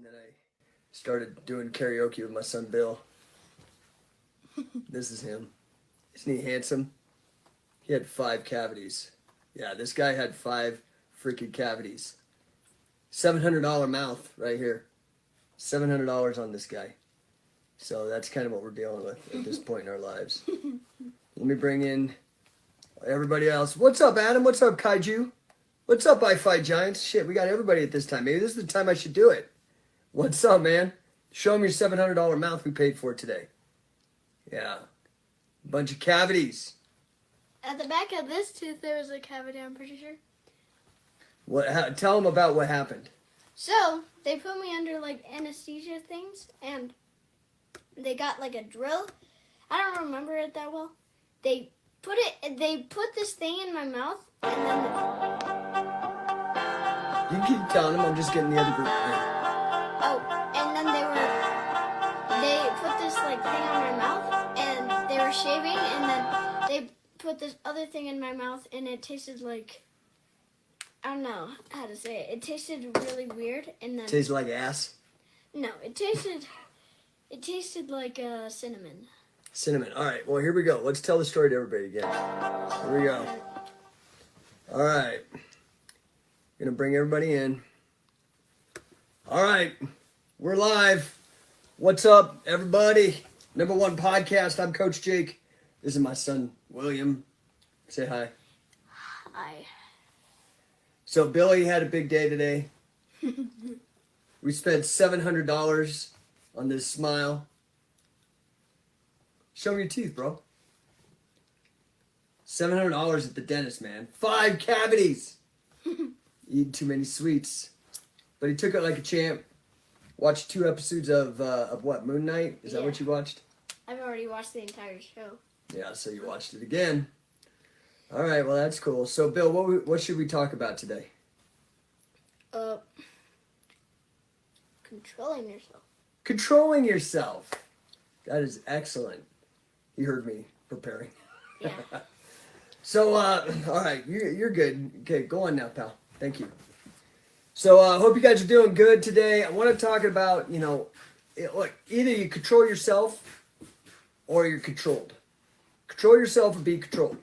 Then I started doing karaoke with my son Bill. This is him. Isn't he handsome? He had 5 cavities. Yeah, this guy had 5 freaking cavities. $700 mouth right here. $700 on this guy. So that's kind of what we're dealing with at this point in our lives. Let me bring in everybody else. What's up, Adam? What's up, Kaiju? What's up, I Fight Giants? Shit, we got everybody at this time. Maybe this is the time I should do it. What's up, man? Show me your $700 mouth we paid for today. Yeah. A bunch of cavities. At the back of this tooth, there was a cavity, I'm pretty sure. Tell them about what happened. So, they put me under, like, anesthesia things, and they got, like, a drill. I don't remember it that well. They put this thing in my mouth, and then... You can keep telling them, I'm just getting the other group. Oh, and then they put this, like, thing on my mouth, and they were shaving, and then they put this other thing in my mouth, and it tasted like... I don't know how to say it. It tasted really weird, and then... Tasted like ass? No, it tasted like cinnamon. Cinnamon. All right, well, here we go. Let's tell the story to everybody again. Here we go. All right. Gonna bring everybody in. All right, we're live. What's up, everybody? #1 podcast. I'm Coach Jake. This is my son, William. Say hi. Hi. So Billy had a big day today. We spent $700 on this smile. Show me your teeth, bro. $700 at the dentist, man. 5 cavities. Eating too many sweets. But he took it like a champ. Watched 2 episodes of what, Moon Knight? Is that what you watched? I've already watched the entire show. Yeah, so you watched it again. All right, well, that's cool. So, Bill, what should we talk about today? Controlling yourself. Controlling yourself. That is excellent. You heard me preparing. Yeah. So, all right, you're good. Okay, go on now, pal. Thank you. So, I hope you guys are doing good today. I want to talk about, look, either you control yourself or you're controlled. Control yourself or be controlled.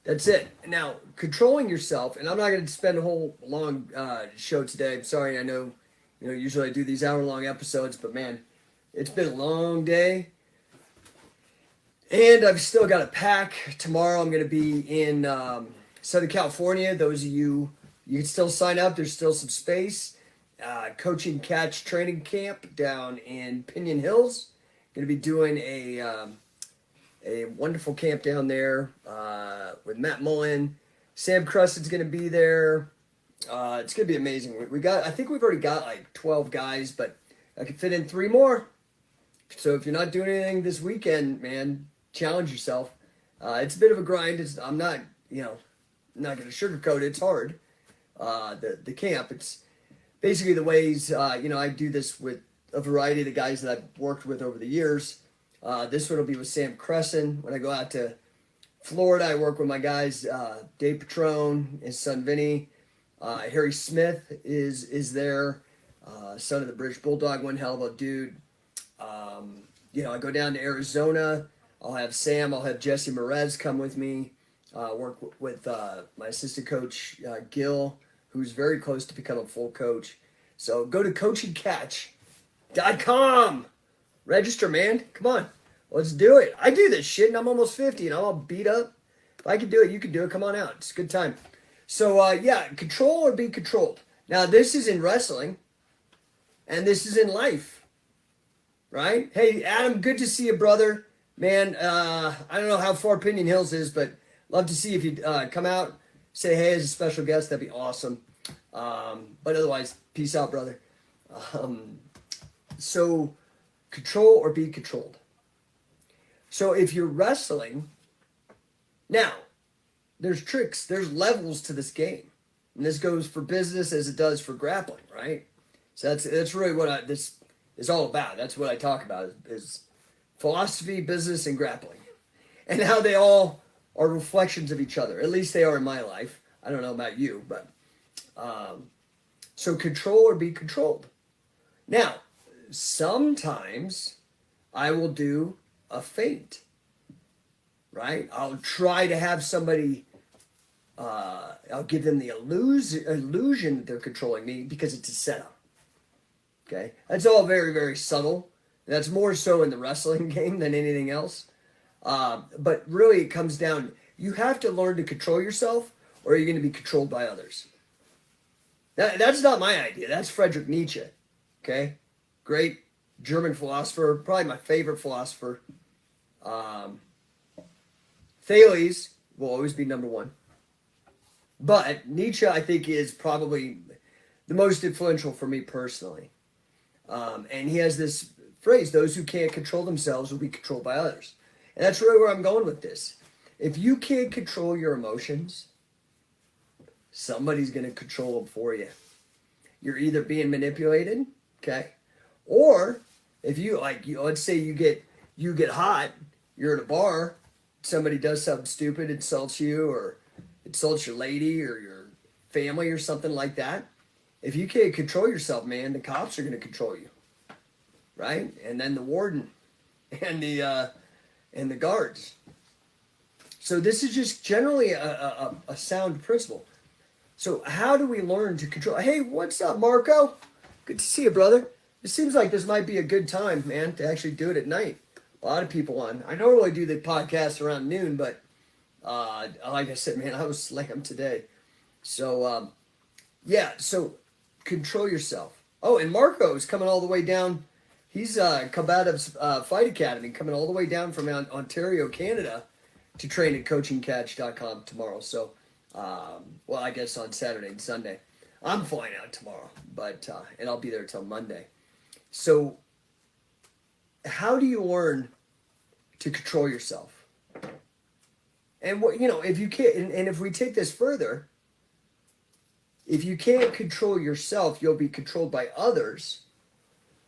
That's it. Now, controlling yourself, and I'm not going to spend a whole long show today. I'm sorry. I know, usually I do these hour-long episodes, but man, it's been a long day. And I've still got to pack. Tomorrow I'm going to be in Southern California. Those of you can still sign up. There's still some space. Coaching Catch Training Camp down in Pinion Hills. Going to be doing a wonderful camp down there with Matt Mullen. Sam Cruston's going to be there. It's going to be amazing. I think we've already got like 12 guys, but I can fit in 3 more. So if you're not doing anything this weekend, man, challenge yourself. It's a bit of a grind. I'm not going to sugarcoat it. It's hard. The camp, it's basically the ways, I do this with a variety of the guys that I've worked with over the years. This one will be with Sam Crescent. When I go out to Florida, I work with my guys, Dave Petrone, his son Vinny. Harry Smith is there, son of the British Bulldog, one hell of a dude. I go down to Arizona. I'll have Sam, I'll have Jesse Merez come with me, work with my assistant coach, Gil, who's very close to becoming a full coach. So go to coachingcatch.com. Register, man. Come on. Let's do it. I do this shit, and I'm almost 50, and I'm all beat up. If I can do it, you can do it. Come on out. It's a good time. So, control or be controlled. Now, this is in wrestling, and this is in life, right? Hey, Adam, good to see you, brother. Man, I don't know how far Pinion Hills is, but love to see if you come out, say hey as a special guest. That'd be awesome. But otherwise, peace out, brother. So, control or be controlled. So if you're wrestling, now, there's tricks, there's levels to this game. And this goes for business as it does for grappling, right? So that's really what this is all about. That's what I talk about is philosophy, business, and grappling. And how they all are reflections of each other. At least they are in my life. I don't know about you, but so control or be controlled. Now, sometimes I will do a feint, right? I'll try to have somebody, I'll give them the illusion that they're controlling me because it's a setup. Okay? That's all very, very subtle. That's more so in the wrestling game than anything else. But really, it comes down, you have to learn to control yourself, or you're going to be controlled by others. That's not my idea. That's Friedrich Nietzsche. Okay? Great German philosopher, probably my favorite philosopher. Thales will always be number one. But Nietzsche, I think, is probably the most influential for me personally. And he has this phrase, those who can't control themselves will be controlled by others. And that's really where I'm going with this. If you can't control your emotions, somebody's going to control them for you. You're either being manipulated, okay? Or if you, let's say you get hot, you're at a bar, somebody does something stupid, insults you, or insults your lady or your family or something like that. If you can't control yourself, man, the cops are going to control you, right? And then the warden and the guards. So this is just generally a sound principle. So how do we learn to control? Hey, what's up, Marco? Good to see you, brother. It seems like this might be a good time, man, to actually do it at night. A lot of people on. I normally do the podcast around noon, but like I said, man, I was slammed today. So, yeah, so control yourself. Oh, and Marco is coming all the way down. He's come out of Fight Academy, coming all the way down from Ontario, Canada, to train at coachingcatch.com tomorrow. So, well, I guess on Saturday and Sunday. I'm flying out tomorrow, but and I'll be there till Monday. So, how do you learn to control yourself? And what, if you can't, and if we take this further, if you can't control yourself, you'll be controlled by others.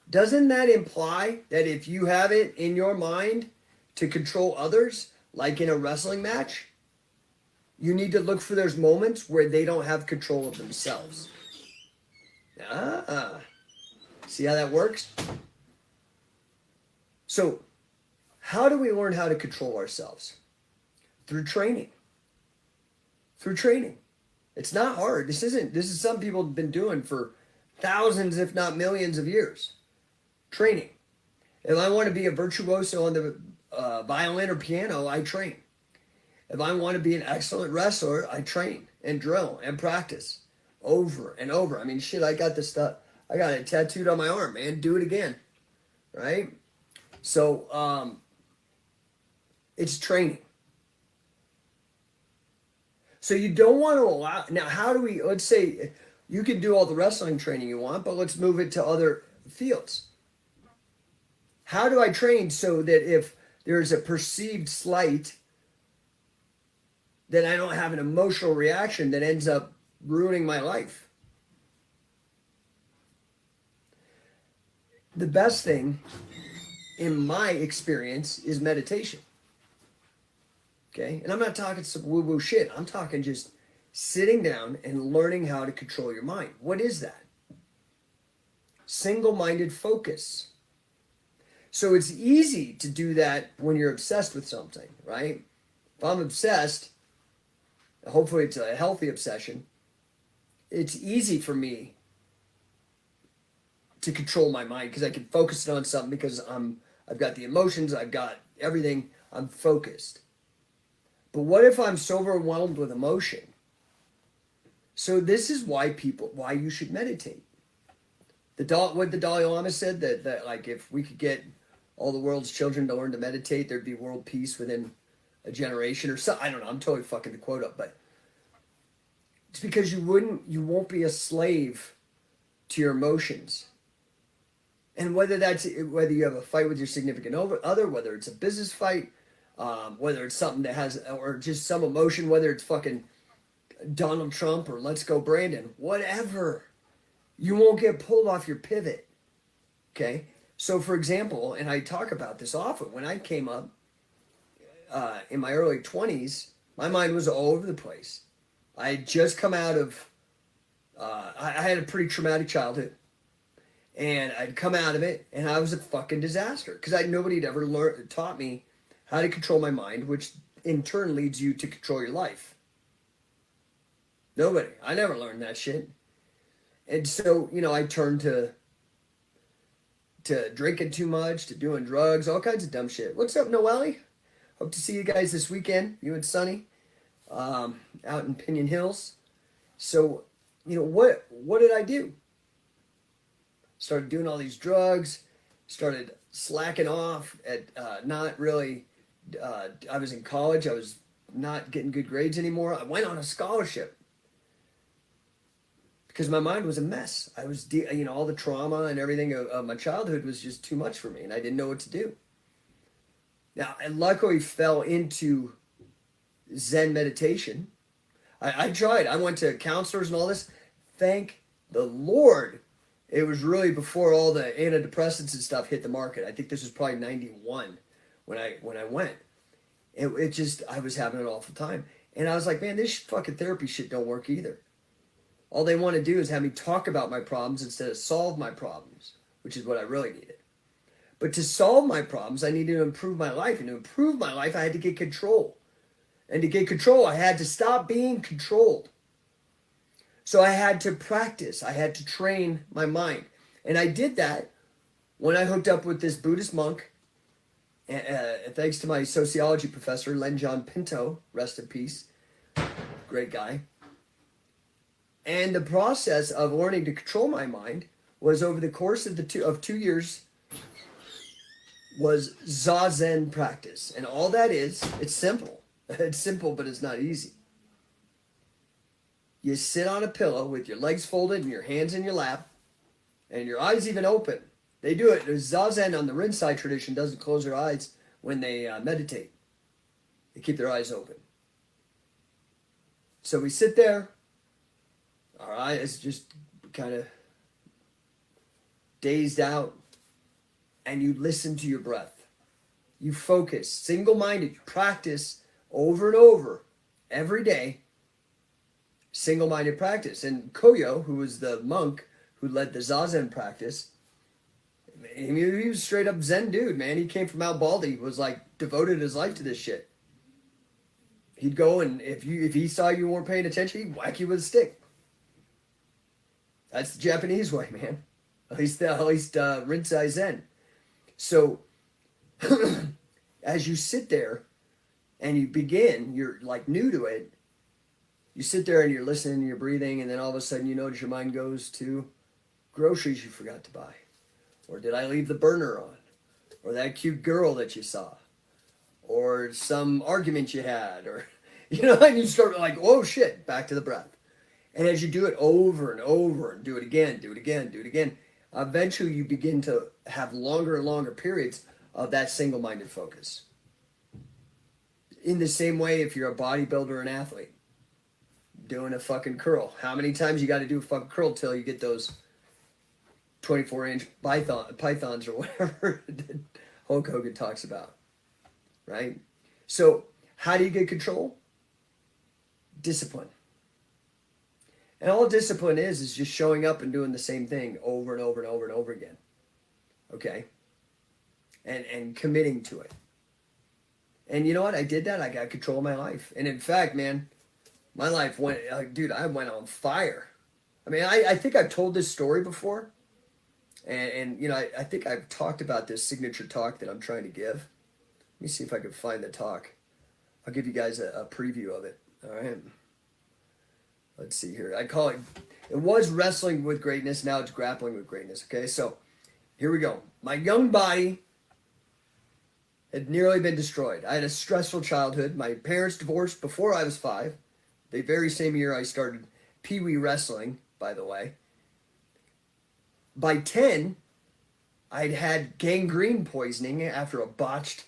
Doesn't that imply that if you have it in your mind to control others, like in a wrestling match, you need to look for those moments where they don't have control of themselves? See how that works? So, how do we learn how to control ourselves? Through training. Through training. It's not hard. This is something people have been doing for thousands, if not millions of years. Training. If I want to be a virtuoso on the violin or piano, I train. If I want to be an excellent wrestler, I train and drill and practice over and over. I mean, shit, I got this stuff. I got it tattooed on my arm, man. Do it again. Right? So, it's training. So you don't want to allow, now how do we, let's say you can do all the wrestling training you want, but let's move it to other fields. How do I train so that if there's a perceived slight, that I don't have an emotional reaction that ends up ruining my life? The best thing, in my experience, is meditation. Okay? And I'm not talking some woo-woo shit. I'm talking just sitting down and learning how to control your mind. What is that? Single-minded focus. So it's easy to do that when you're obsessed with something, right? If I'm obsessed, hopefully it's a healthy obsession, it's easy for me to control my mind because I can focus it on something because I've got the emotions, I've got everything, I'm focused. But what if I'm so overwhelmed with emotion? So this is why you should meditate. What the Dalai Lama said, that like if we could get all the world's children to learn to meditate, there'd be world peace within a generation or so. I don't know, I'm totally fucking the quote up, but it's because you won't be a slave to your emotions. And whether you have a fight with your significant other, whether it's a business fight, whether it's something that has, or just some emotion, whether it's fucking Donald Trump or Let's Go Brandon, whatever, you won't get pulled off your pivot. Okay? So for example, and I talk about this often, when I came up in my early 20s, my mind was all over the place. I had just come out of, I had a pretty traumatic childhood. And I'd come out of it, and I was a fucking disaster because nobody had ever taught me how to control my mind, which in turn leads you to control your life. Nobody. I never learned that shit. And so, you know, I turned to drinking too much, to doing drugs, all kinds of dumb shit. What's up, Noelle? Hope to see you guys this weekend, you and Sonny, out in Pinion Hills. So, you know, what did I do? Started doing all these drugs, started slacking off at not really, I was in college, I was not getting good grades anymore. I went on a scholarship because my mind was a mess. I was, you know, all the trauma and everything of my childhood was just too much for me, and I didn't know what to do. Now, I luckily fell into Zen meditation. I tried. I went to counselors and all this. Thank the Lord. It was really before all the antidepressants and stuff hit the market. I think this was probably 91 when I went. It just, I was having an awful time. And I was like, man, this fucking therapy shit don't work either. All they want to do is have me talk about my problems instead of solve my problems, which is what I really needed. But to solve my problems, I needed to improve my life. And to improve my life, I had to get control. And to get control, I had to stop being controlled. So I had to practice. I had to train my mind. And I did that when I hooked up with this Buddhist monk. Thanks to my sociology professor, Len John Pinto, rest in peace. Great guy. And the process of learning to control my mind was over the course of 2 years was Zazen practice. And all that is, it's simple. It's simple, but it's not easy. You sit on a pillow with your legs folded and your hands in your lap and your eyes even open. They do it. Zazen on the Rinzai tradition doesn't close their eyes when they meditate. They keep their eyes open. So we sit there. Our eyes just kind of dazed out. And you listen to your breath. You focus, single-minded. You practice over and over every day. Single-minded practice. And Koyo, who was the monk who led the Zazen practice, he was straight up Zen dude, man. He came from Mount Baldy, was like devoted his life to this shit. He'd go and if he saw you weren't paying attention, he'd whack you with a stick. That's the Japanese way, man. At least Rinzai Zen. So as you sit there and you begin, you're like new to it. You sit there and you're listening, you're breathing, and then all of a sudden you notice your mind goes to groceries you forgot to buy. Or did I leave the burner on? Or that cute girl that you saw? Or some argument you had? Or, you know, and you start like, oh shit, back to the breath. And as you do it over and over and do it again, eventually you begin to have longer and longer periods of that single-minded focus. In the same way, if you're a bodybuilder or an athlete, doing a fucking curl. How many times you got to do a fucking curl till you get those 24-inch pythons or whatever that Hulk Hogan talks about, right? So how do you get control? Discipline. And all discipline is just showing up and doing the same thing over and over and over and over again, okay? And committing to it. And you know what? I did that. I got control of my life. And in fact, man, my life went, dude, I went on fire. I mean, I think I've told this story before. And you know, I think I've talked about this signature talk that I'm trying to give. Let me see if I can find the talk. I'll give you guys a preview of it. All right. Let's see here. I call it was Wrestling with Greatness. Now it's Grappling with Greatness. Okay, so here we go. My young body had nearly been destroyed. I had a stressful childhood. My parents divorced before I was 5. The very same year I started Pee Wee wrestling, by the way. By 10, I'd had gangrene poisoning after a botched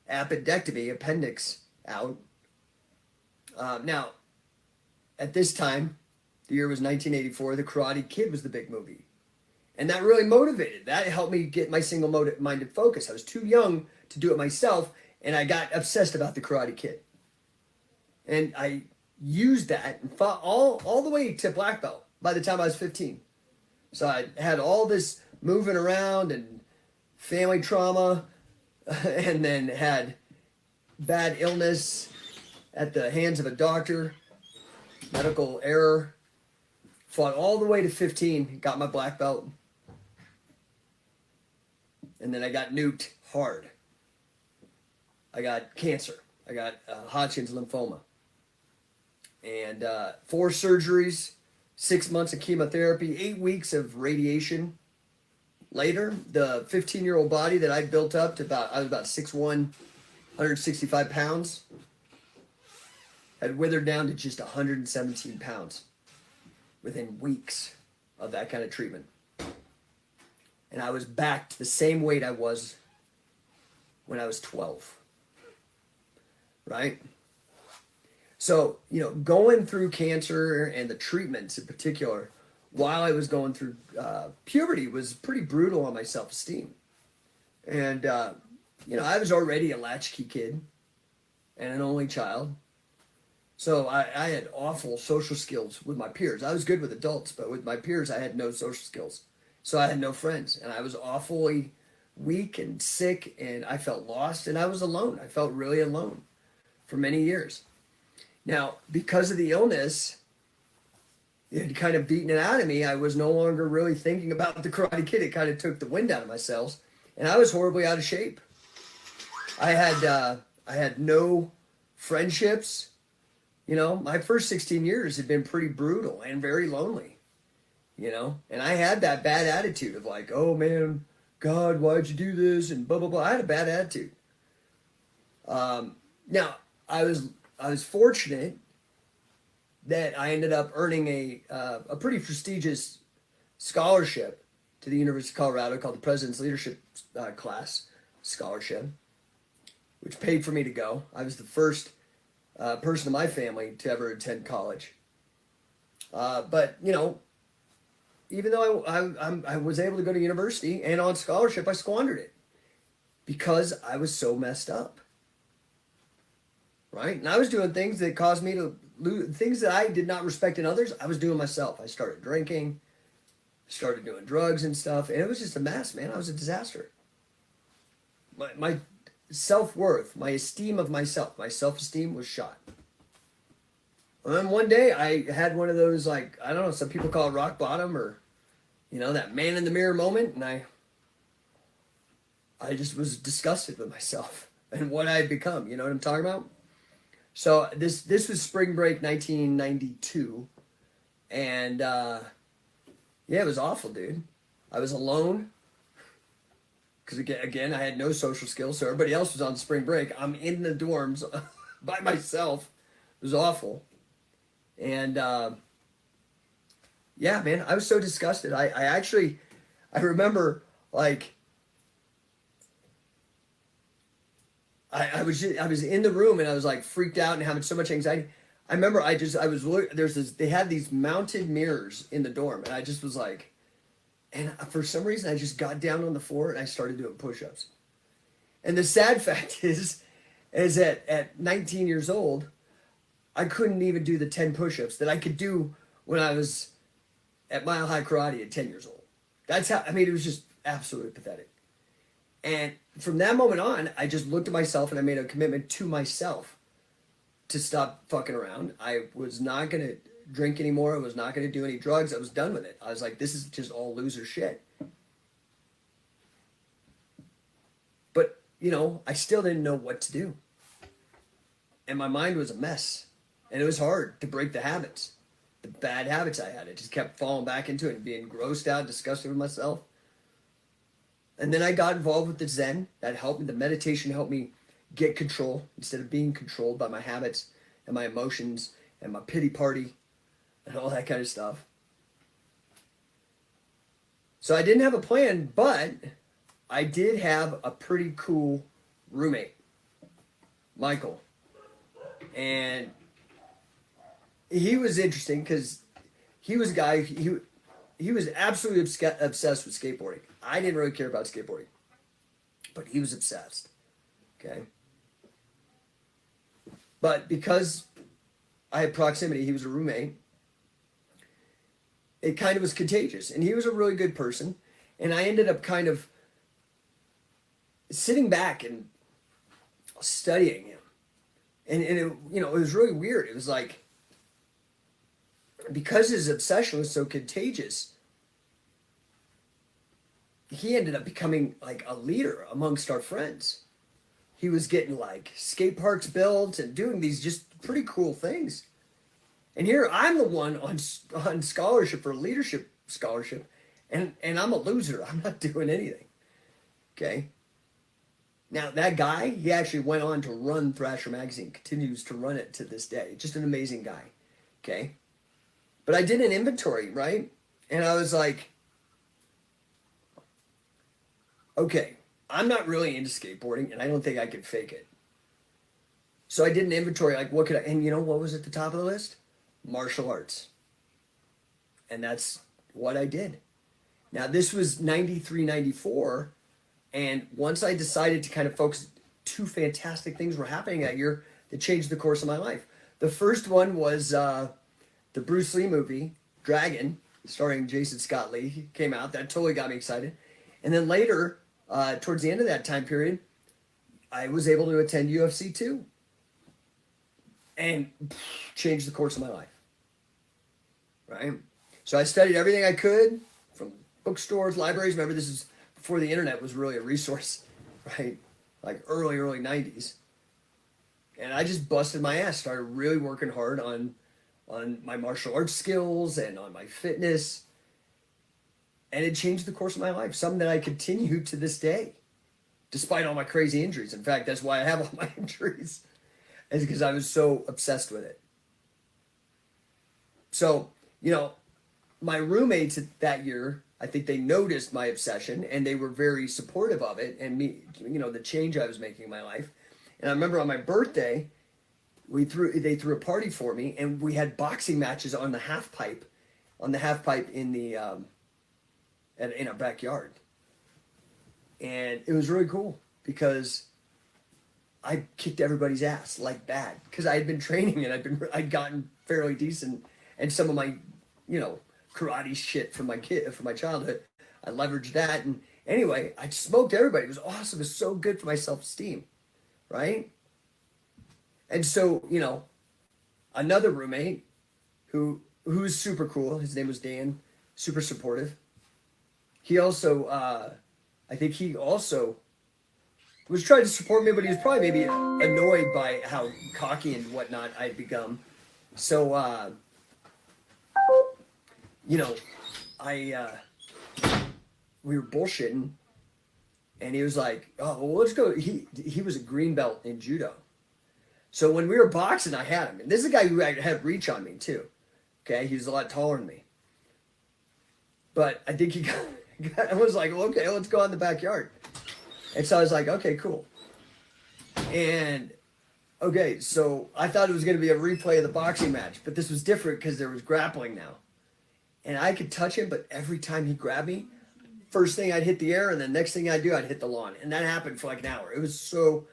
appendix out. Now, at this time, the year was 1984, The Karate Kid was the big movie. And that really motivated. That helped me get my single-minded focus. I was too young to do it myself, and I got obsessed about The Karate Kid. And I used that and fought all the way to black belt by the time I was 15. So I had all this moving around and family trauma, and then had bad illness at the hands of a doctor, medical error. Fought all the way to 15, got my black belt. And then I got nuked hard. I got cancer. I got Hodgkin's lymphoma. And 4 surgeries, 6 months of chemotherapy, 8 weeks of radiation. Later, the 15-year-old body that I built up to I was about 6'1", 165 pounds, had withered down to just 117 pounds within weeks of that kind of treatment. And I was back to the same weight I was when I was 12. Right? So, going through cancer and the treatments in particular, while I was going through puberty, was pretty brutal on my self-esteem. And, I was already a latchkey kid and an only child. So I had awful social skills with my peers. I was good with adults, but with my peers, I had no social skills. So I had no friends, and I was awfully weak and sick, and I felt lost, and I was alone. I felt really alone for many years. Now, because of the illness, it had kind of beaten it out of me. I was no longer really thinking about the Karate Kid. It kind of took the wind out of my sails, and I was horribly out of shape. I had no friendships. My first 16 years had been pretty brutal and very lonely, and I had that bad attitude of like, oh man, God, why'd you do this? And blah, blah, blah. I had a bad attitude. Now I was fortunate that I ended up earning a pretty prestigious scholarship to the University of Colorado called the President's Leadership Class Scholarship, which paid for me to go. I was the first person in my family to ever attend college. But even though I was able to go to university and on scholarship, I squandered it because I was so messed up. Right? And I was doing things that caused me to lose, things that I did not respect in others, I was doing myself. I started drinking, started doing drugs and stuff, and it was just a mess, man. I was a disaster. My self-worth, my esteem of myself, my self-esteem was shot. And then one day I had one of those, like, I don't know, some people call it rock bottom, or, that man in the mirror moment, and I just was disgusted with myself and what I had become. You know what I'm talking about? So this was spring break 1992, and it was awful, dude. I was alone because again I had no social skills, so everybody else was on spring break. I'm in the dorms by myself. It was awful, and man, I was so disgusted. I remember like. I was in the room and I was like freaked out and having so much anxiety. I remember they had these mounted mirrors in the dorm, and I just was like, and for some reason I just got down on the floor and I started doing push-ups. And the sad fact is that at 19 years old, I couldn't even do the 10 push-ups that I could do when I was at Mile High Karate at 10 years old. It was just absolutely pathetic. And from that moment on, I just looked at myself and I made a commitment to myself to stop fucking around. I was not going to drink anymore. I was not going to do any drugs. I was done with it. I was like, this is just all loser shit. But, I still didn't know what to do. And my mind was a mess. And it was hard to break the habits, the bad habits I had. I just kept falling back into it and being grossed out, disgusted with myself. And then I got involved with the Zen. That helped me. The meditation helped me get control instead of being controlled by my habits and my emotions and my pity party and all that kind of stuff. So I didn't have a plan, but I did have a pretty cool roommate, Michael. And he was interesting because he was a guy, he was absolutely obsessed with skateboarding. I didn't really care about skateboarding, but he was obsessed. Okay. But because I had proximity, he was a roommate. it kind of was contagious. And he was a really good person. And I ended up kind of sitting back and studying him. And it, you know, it was really weird. It was like, because his obsession was so contagious, he ended up becoming like a leader amongst our friends. He was getting like skate parks built and doing these just pretty cool things. And here I'm the one on scholarship or leadership scholarship, and I'm a loser. I'm not doing anything. Okay. Now that guy, he actually went on to run Thrasher magazine, continues to run it to this day. Just an amazing guy. Okay. But I did an inventory, right? And I was like, okay, I'm not really into skateboarding, and I don't think I could fake it. So I did an inventory, like, what could I, and you know what was at the top of the list? Martial arts. And that's what I did. Now, this was 93, 94, and once I decided to kind of focus, two fantastic things were happening that year that changed the course of my life. The first one was the Bruce Lee movie, Dragon, starring Jason Scott Lee, came out. That totally got me excited. And then later, towards the end of that time period, I was able to attend UFC 2 and changed the course of my life, right? So I studied everything I could from bookstores, libraries. Remember, this is before the internet was really a resource, right? Like early 90s. And I just busted my ass, started really working hard on my martial arts skills and on my fitness. And it changed the course of my life, something that I continue to this day, despite all my crazy injuries. In fact, that's why I have all my injuries, is because I was so obsessed with it. So, you know, my roommates that year, I think they noticed my obsession and they were very supportive of it and me, you know, the change I was making in my life. And I remember on my birthday, they threw a party for me, and we had boxing matches on the half pipe in the in our backyard. And it was really cool because I kicked everybody's ass like bad because I had been training and I'd gotten fairly decent, and some of my, you know, karate shit from my childhood, I leveraged that. And anyway, I smoked everybody. It was awesome. It was so good for my self-esteem, right? And so, you know, another roommate who's super cool, his name was Dan, super supportive. He also, I think he also was trying to support me, but he was probably maybe annoyed by how cocky and whatnot I'd become. So, you know, we were bullshitting, and he was like, "Oh, well, let's go." He was a green belt in judo. So when we were boxing, I had him. And this is a guy who had reach on me too. Okay, he was a lot taller than me. But I think I was like, well, okay, let's go out in the backyard. And so I was like, okay, cool. And okay, so I thought it was going to be a replay of the boxing match, but this was different because there was grappling now. And I could touch him, but every time he grabbed me, first thing I'd hit the air, and the next thing I'd do, I'd hit the lawn. And that happened for like an hour. It was so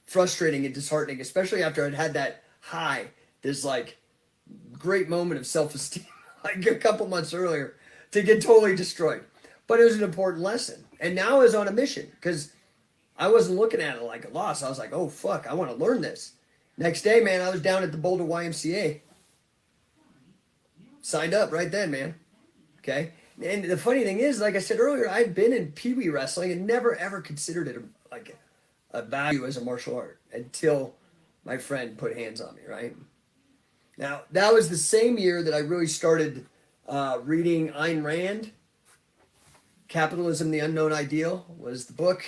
frustrating and disheartening, especially after I'd had that high, this like great moment of self-esteem like a couple months earlier, to get totally destroyed. But it was an important lesson. And now I was on a mission because I wasn't looking at it like a loss. I was like, oh, fuck, I want to learn this. Next day, man, I was down at the Boulder YMCA. Signed up right then, man. Okay? And the funny thing is, like I said earlier, I'd been in Pee Wee wrestling and never, ever considered it like a value as a martial art until my friend put hands on me, right? Now, that was the same year that I really started reading Ayn Rand. Capitalism, the Unknown Ideal was the book.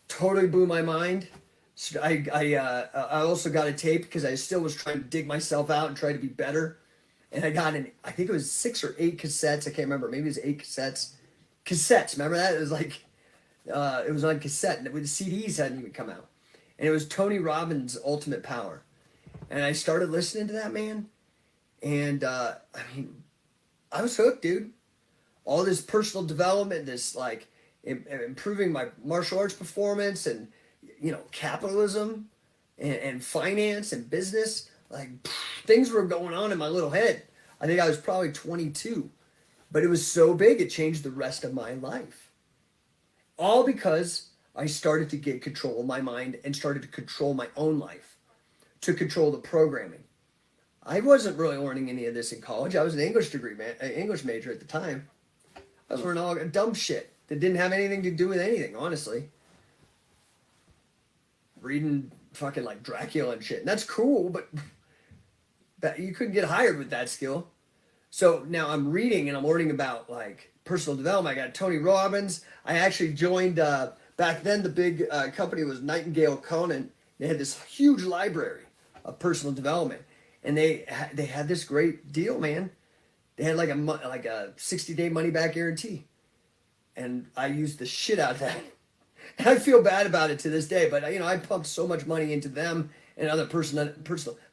Totally blew my mind. So I also got a tape because I still was trying to dig myself out and try to be better. And I got I think it was 6 or 8 cassettes. I can't remember. Maybe it was 8 cassettes. Cassettes, remember that? It was like, it was on cassette. And the CDs hadn't even come out. And it was Tony Robbins' Ultimate Power. And I started listening to that, man. And, I mean, I was hooked, dude. All this personal development, this, like, improving my martial arts performance and, you know, capitalism and finance and business. Like, things were going on in my little head. I think I was probably 22 But it was so big, it changed the rest of my life. All because I started to get control of my mind and started to control my own life, to control the programming. I wasn't really learning any of this in college. I was an English English major at the time. I was learning all dumb shit that didn't have anything to do with anything, honestly. Reading fucking like Dracula and shit. And that's cool, but that you couldn't get hired with that skill. So now I'm reading and I'm learning about like personal development. I got Tony Robbins. I actually joined, back then the big company was Nightingale Conan. They had this huge library of personal development. And they had this great deal, man. They had like a 60-day money-back guarantee. And I used the shit out of that. And I feel bad about it to this day. But, I pumped so much money into them and other personal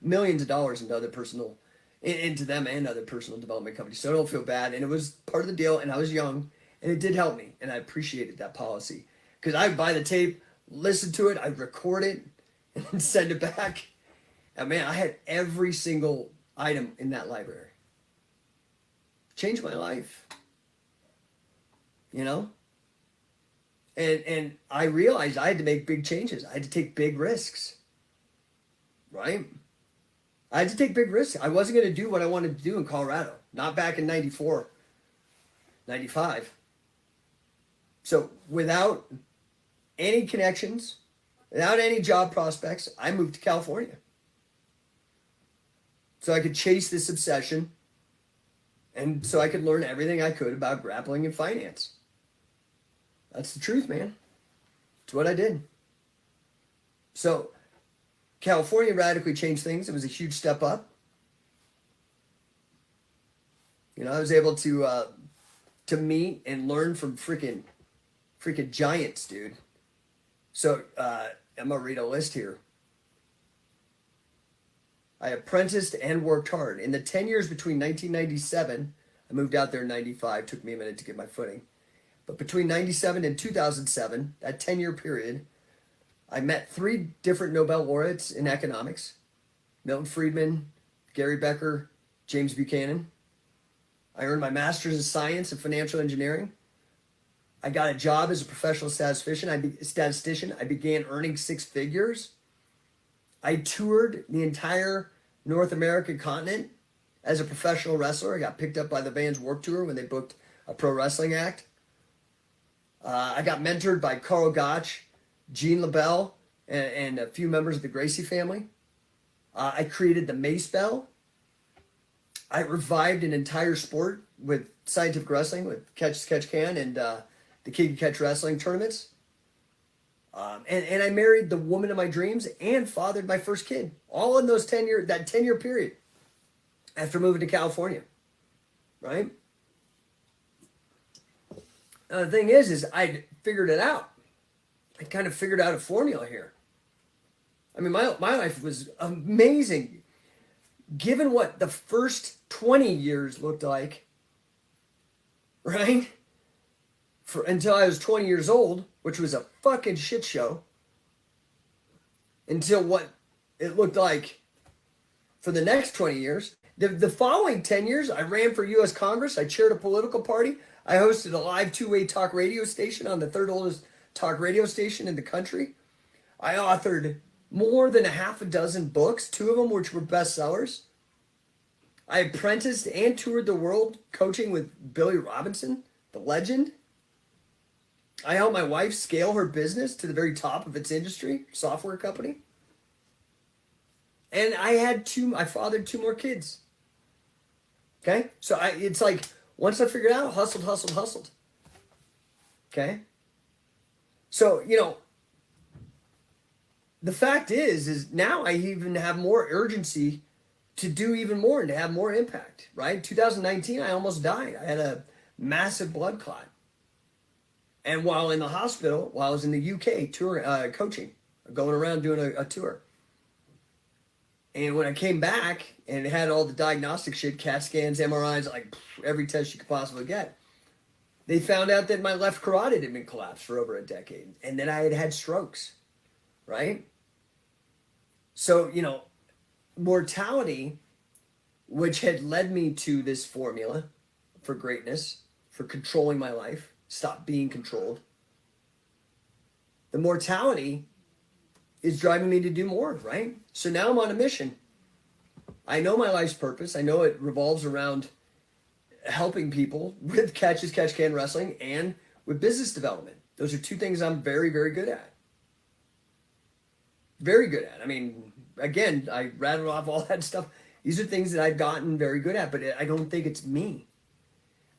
millions of dollars into them and other personal development companies. So I don't feel bad. And it was part of the deal. And I was young. And it did help me. And I appreciated that policy. Because I'd buy the tape, listen to it, I'd record it, and send it back. And man, I had every single item in that library. Changed my life. And I realized I had to make big changes. I had to take big risks. Right? I had to take big risks. I wasn't going to do what I wanted to do in Colorado. Not back in 94, 95. So without any connections, without any job prospects, I moved to California. So I could chase this obsession and so I could learn everything I could about grappling and finance. That's the truth, man. It's what I did. So California radically changed things. It was a huge step up. I was able to meet and learn from freaking giants, dude. So I'm gonna read a list here. I apprenticed and worked hard. In the 10 years between 1997, I moved out there in 95, took me a minute to get my footing. But between 97 and 2007, that 10-year period, I met 3 different Nobel laureates in economics. Milton Friedman, Gary Becker, James Buchanan. I earned my master's in science and financial engineering. I got a job as a professional statistician. I began earning 6 figures. I toured the entire North American continent as a professional wrestler. I got picked up by the Vans Warped Tour when they booked a pro wrestling act. I got mentored by Carl Gotch, Gene LaBelle, and a few members of the Gracie family. I created the Mace Bell. I revived an entire sport with scientific wrestling, with Catch Can, and the King Catch Wrestling tournaments. And I married the woman of my dreams and fathered my first kid, all in that 10-year period after moving to California, right? The thing is I figured it out. I kind of figured out a formula here. I mean, my life was amazing. Given what the first 20 years looked like, right? Until I was 20 years old, which was a fucking shit show, until what it looked like for the next 20 years. The following 10 years, I ran for U.S. Congress. I chaired a political party. I hosted a live two-way talk radio station on the 3rd oldest talk radio station in the country. I authored more than a half a dozen books, 2 of them which were bestsellers. I apprenticed and toured the world coaching with Billy Robinson, the legend. I helped my wife scale her business to the very top of its industry, software company. And I fathered 2 more kids. Okay? So it's like, once I figured out, hustled. Okay? So, the fact is now I even have more urgency to do even more and to have more impact, right? 2019, I almost died. I had a massive blood clot. And while in the hospital, while I was in the UK coaching, going around doing a tour. And when I came back and had all the diagnostic shit, CAT scans, MRIs, like every test you could possibly get, they found out that my left carotid had been collapsed for over a decade and that I had had strokes, right? So, mortality, which had led me to this formula for greatness, for controlling my life, stop being controlled. The mortality is driving me to do more, right? So now I'm on a mission. I know my life's purpose. I know it revolves around helping people with catch can wrestling and with business development. Those are two things I'm very, very good at. Very good at. I mean, again, I rattled off all that stuff. These are things that I've gotten very good at, but I don't think it's me.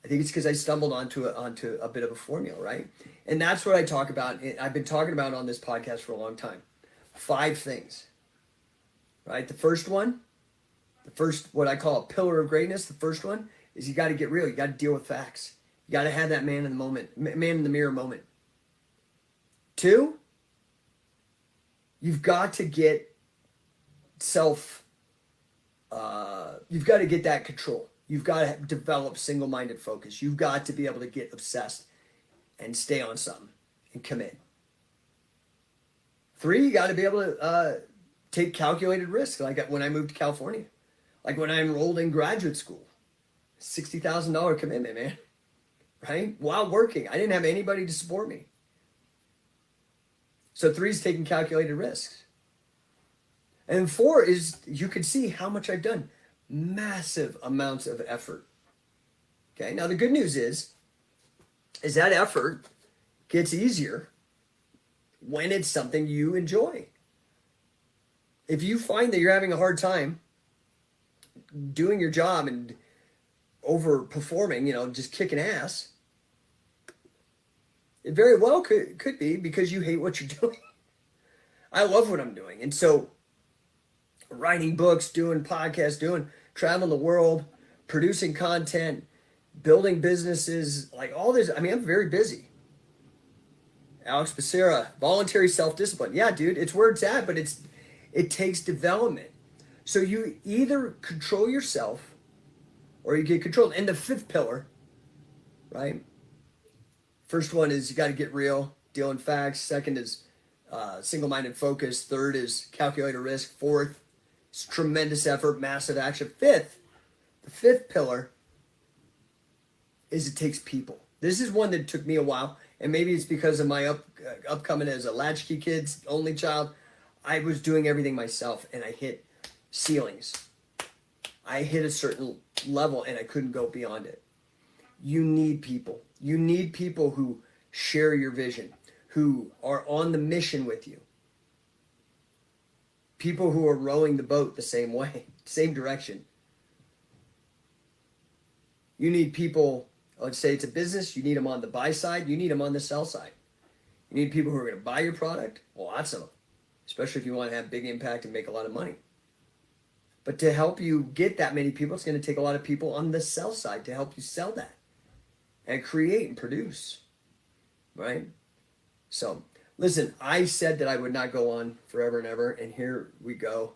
I think it's because I stumbled onto a bit of a formula, right? And that's what I talk about. I've been talking about on this podcast for a long time. 5 things, right? The first one, what I call a pillar of greatness, the first one is you got to get real. You got to deal with facts. You got to have that man in the mirror moment. 2, you've got to get you've got to get that control. You've got to develop single-minded focus. You've got to be able to get obsessed and stay on something and commit. 3, you got to be able to take calculated risks. Like when I moved to California, like when I enrolled in graduate school, $60,000 commitment, man, right? While working, I didn't have anybody to support me. So 3 is taking calculated risks. And 4 is, you can see how much I've done. Massive amounts of effort. Okay, now the good news is that effort gets easier when it's something you enjoy. If you find that you're having a hard time doing your job and overperforming, just kicking ass, it very well could be because you hate what you're doing. I love what I'm doing. And so writing books, doing podcasts, traveling the world, producing content, building businesses, like all this. I mean, I'm very busy. Alex Becerra, voluntary self-discipline. Yeah, dude, it's where it's at, but it takes development. So you either control yourself or you get controlled. And the 5th pillar, right? First one is you got to get real, deal in facts. 2nd is single-minded focus. 3rd is calculated risk. 4th is tremendous effort, massive action. 5th, the 5th pillar is it takes people. This is one that took me a while, and maybe it's because of my upcoming as a latchkey kid's only child. I was doing everything myself, and I hit ceilings. I hit a certain level, and I couldn't go beyond it. You need people. You need people who share your vision, who are on the mission with you. People who are rowing the boat the same way, same direction. You need people, let's say it's a business, you need them on the buy side, you need them on the sell side. You need people who are going to buy your product, lots of them, especially if you want to have big impact and make a lot of money. But to help you get that many people, it's going to take a lot of people on the sell side to help you sell that and create and produce, right? So, listen, I said that I would not go on forever and ever, and here we go.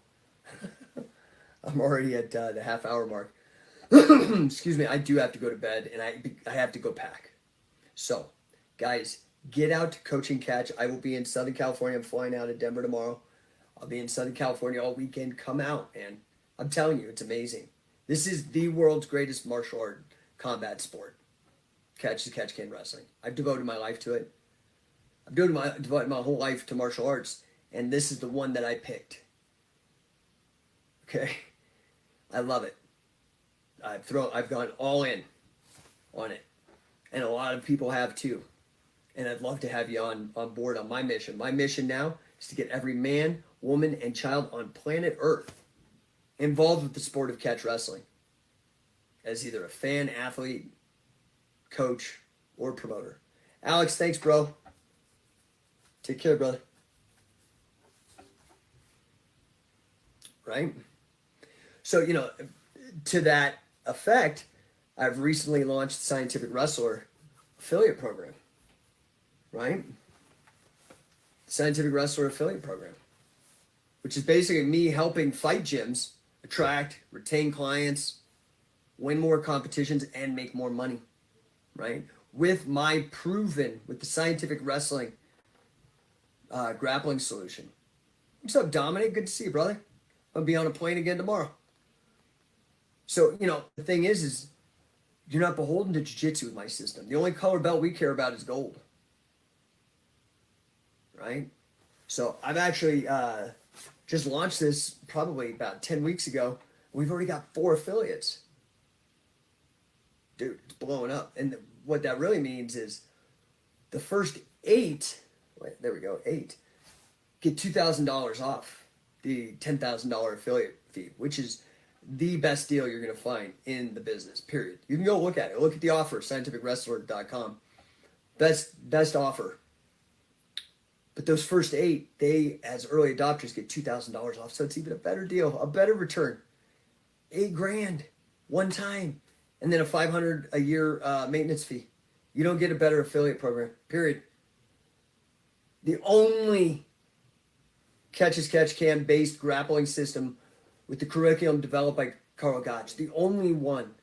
I'm already at the half-hour mark. Excuse me, I do have to go to bed, and I have to go pack. So, guys, get out to Coaching Catch. I will be in Southern California. I'm flying out of Denver tomorrow. I'll be in Southern California all weekend. Come out, man. I'm telling you, it's amazing. This is the world's greatest martial art combat sport. Catch can wrestling. I've devoted my life to it. I've devoted my whole life to martial arts, and this is the one that I picked. Okay? I love it. I've gone all in on it. And a lot of people have too. And I'd love to have you on board on my mission. My mission now is to get every man, woman, and child on planet Earth involved with the sport of catch wrestling as either a fan, athlete, coach, or promoter. Alex, thanks, bro. Take care, brother. Right? So, to that effect, I've recently launched the Scientific Wrestler affiliate program. Right? Scientific Wrestler affiliate program, which is basically me helping fight gyms attract, retain clients, win more competitions, and make more money. Right? With the Scientific Wrestling grappling solution. What's up, Dominic? Good to see you, brother. I'll be on a plane again tomorrow. So, the thing is You're not beholden to jiu-jitsu with my system. The only color belt we care about is gold. Right? So I've actually just launched this probably about 10 weeks ago. We've already got 4 affiliates. Dude, it's blowing up. And what that really means is the first 8, there we go, 8, get $2,000 off the $10,000 affiliate fee, which is the best deal you're going to find in the business, period. You can go look at it. Look at the offer, scientificwrestler.com. Best offer. But those first 8, they, as early adopters, get $2,000 off. So it's even a better deal, a better return. $8,000 one time. And then a $500 a year maintenance fee. You don't get a better affiliate program, period. The only catch as catch can based grappling system with the curriculum developed by Carl Gotch. The only one.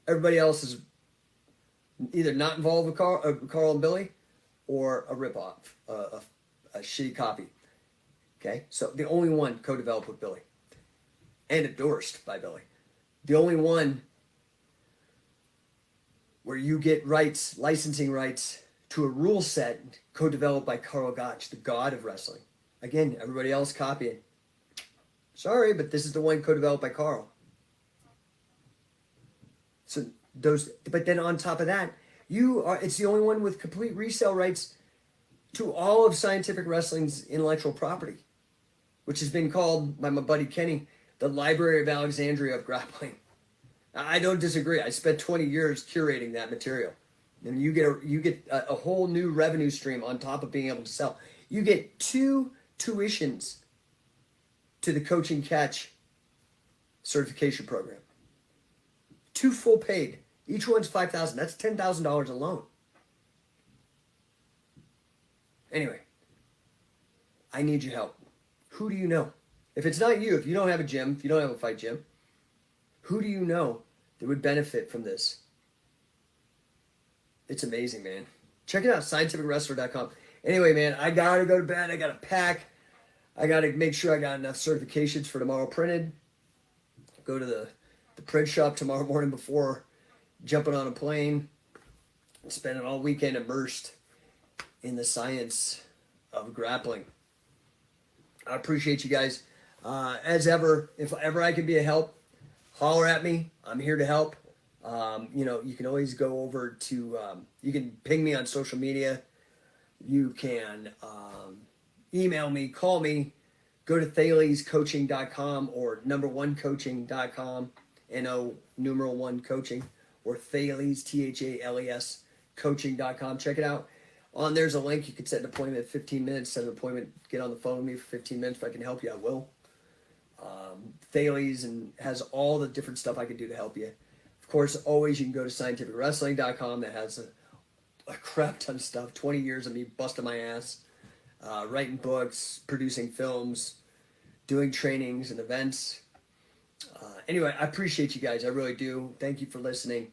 Everybody else is either not involved with Carl and Billy or a ripoff, a shitty copy. Okay? So the only one co-developed with Billy and endorsed by Billy. The only one where you get rights, licensing rights to a rule set co-developed by Carl Gotch, the god of wrestling. Again, everybody else copying. Sorry, but this is the one co-developed by Carl. So those, but then on top of that, it's the only one with complete resale rights to all of Scientific Wrestling's intellectual property, which has been called by my buddy Kenny the Library of Alexandria of Grappling. I don't disagree. I spent 20 years curating that material. And you get a whole new revenue stream on top of being able to sell. You get 2 tuitions to the Coaching Catch certification program. 2 full paid. Each one's $5,000. That's $10,000 alone. Anyway, I need your help. Who do you know? If it's not you, if you don't have a gym, if you don't have a fight gym, who do you know that would benefit from this? It's amazing, man. Check it out, scientificwrestler.com. Anyway, man, I got to go to bed. I got to pack. I got to make sure I got enough certifications for tomorrow printed. Go to the print shop tomorrow morning before jumping on a plane. Spending all weekend immersed in the science of grappling. I appreciate you guys. As ever, if ever I can be a help, holler at me. I'm here to help. You can always go over to, you can ping me on social media. You can email me, call me, go to thales.coaching.com or no1coaching.com, No1 coaching, or Thales, THALES, coaching.com. Check it out. On there's a link. You can set an appointment, 15 minutes, set an appointment, get on the phone with me for 15 minutes. If I can help you, I will. Thales and has all the different stuff I can do to help you. Of course, always you can go to scientificwrestling.com. That has a crap ton of stuff. 20 years of me busting my ass, writing books, producing films, doing trainings and events. Anyway, I appreciate you guys. I really do. Thank you for listening.